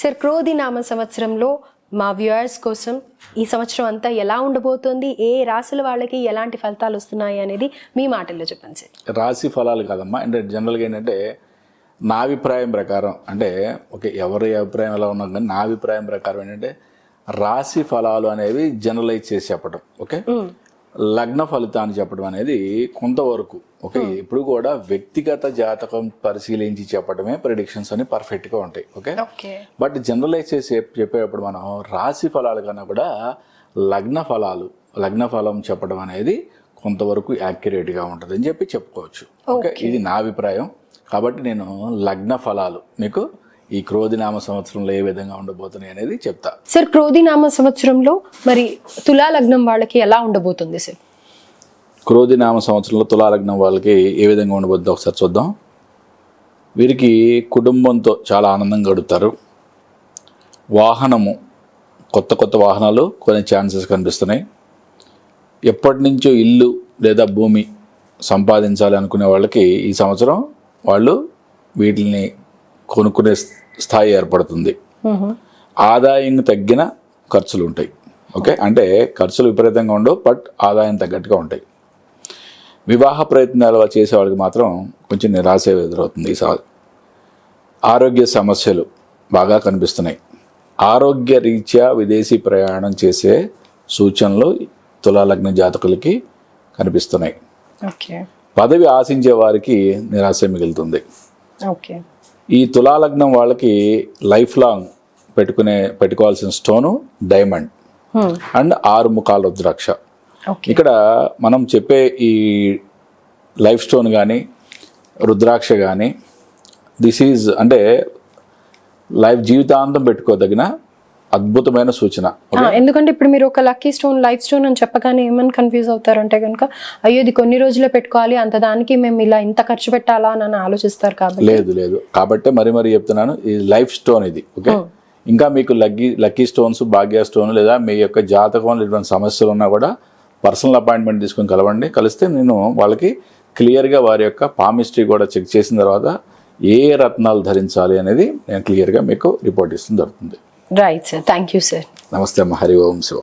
Sir క్రోధి నామ సంవత్సరంలో మా వ్యూయర్స్ కోసం ఈ సంవత్సరం అంతా ఎలా ఉండబోతోంది, ఏ రాశుల వాళ్ళకి ఎలాంటి ఫలితాలు వస్తున్నాయి అనేది మీ మాటల్లో చెప్పండి సార్. రాశి ఫలాలు కాదమ్మా, అంటే జనరల్గా ఏంటంటే నా అభిప్రాయం ప్రకారం, అంటే ఓకే ఎవరి అభిప్రాయం ఎలా ఉన్నా కానీ నా అభిప్రాయం ప్రకారం ఏంటంటే రాశి ఫలాలు అనేవి జనరలైజ్ చేసి చెప్పడం, ఓకే లగ్న ఫలితాన్ని చెప్పడం అనేది కొంతవరకు ఓకే. ఇప్పుడు కూడా వ్యక్తిగత జాతకం పరిశీలించి చెప్పడమే ప్రిడిక్షన్స్ అని పర్ఫెక్ట్గా ఉంటాయి, ఓకే. బట్ జనరలైజ్ చేసి చెప్పేటప్పుడు మనం రాశి ఫలాల కన్నా కూడా లగ్న ఫలం చెప్పడం అనేది కొంతవరకు యాక్యురేట్గా ఉంటుంది అని చెప్పి చెప్పుకోవచ్చు, ఓకే. ఇది నా అభిప్రాయం. కాబట్టి నేను లగ్న ఫలాలు మీకు ఈ క్రోధినామ సంవత్సరంలో ఏ విధంగా ఉండబోతున్నాయి అనేది చెప్తా. సార్ క్రోధినామ సంవత్సరంలో మరి తులా లగ్నం వాళ్ళకి ఎలా ఉండబోతుంది సార్? క్రోధినామ సంవత్సరంలో తులా లగ్నం వాళ్ళకి ఏ విధంగా ఉండబోతుందో ఒకసారి చూద్దాం. వీరికి కుటుంబంతో చాలా ఆనందంగా గడుపుతారు. వాహనము కొత్త వాహనాలు కొనే ఛాన్సెస్ కనిపిస్తున్నాయి. ఎప్పటి నుంచో ఇల్లు లేదా భూమి సంపాదించాలి అనుకునే వాళ్ళకి ఈ సంవత్సరం వాళ్ళు వీటిని కొనుక్కునే స్థాయి ఏర్పడుతుంది. ఆదాయం తగ్గిన ఖర్చులు ఉంటాయి, ఓకే. అంటే ఖర్చులు విపరీతంగా ఉండవు, బట్ ఆదాయం తగ్గట్టుగా ఉంటాయి. వివాహ ప్రయత్నాలు చేసే వాళ్ళకి మాత్రం కొంచెం నిరాశ ఎదురవుతుంది. ఆరోగ్య సమస్యలు బాగా కనిపిస్తున్నాయి. ఆరోగ్య రీత్యా విదేశీ ప్రయాణం చేసే సూచనలు తులాలగ్న జాతకులకి కనిపిస్తున్నాయి. పదవి ఆశించే వారికి నిరాశ మిగులుతుంది. ఈ తులాలగ్నం వాళ్ళకి లైఫ్ లాంగ్ పెట్టుకోవాల్సిన స్టోను డైమండ్ అండ్ 6 ముఖాల రుద్రాక్ష. ఇక్కడ మనం చెప్పే ఈ లైఫ్ స్టోన్ కానీ రుద్రాక్ష కానీ దిస్ ఈజ్ అంటే లైఫ్ జీవితాంతం పెట్టుకోదగిన అద్భుతమైన సూచన. ఎందుకంటే ఇప్పుడు మీరు ఒక లక్కీ స్టోన్ లైఫ్ స్టోన్ అని చెప్పగానే ఏమని కన్ఫ్యూజ్ అవుతారంటే కనుక అయ్యో ఇది కొన్ని రోజులే పెట్టుకోవాలి, అంత దానికి మేము ఇలా ఇంత ఖర్చు పెట్టాలా అని ఆలోచిస్తారు. కాబట్టి లేదు కాబట్టి మరి చెప్తున్నాను, ఈ లైఫ్ స్టోన్ ఇది, ఓకే. ఇంకా మీకు లక్కీ స్టోన్స్, భాగ్య స్టోన్ లేదా మీ యొక్క జాతకంలో ఎటువంటి సమస్యలు ఉన్నా కూడా పర్సనల్ అపాయింట్మెంట్ తీసుకొని కలిస్తే నేను వాళ్ళకి క్లియర్గా వారి యొక్క పామిస్ట్రీ కూడా చెక్ చేసిన తర్వాత ఏ రత్నాలు ధరించాలి అనేది నేను క్లియర్గా మీకు రిపోర్ట్ ఇస్తుంది జరుగుతుంది. Right sir, thank you sir. నమస్తే అమ్మ, హరి ఓం శివ.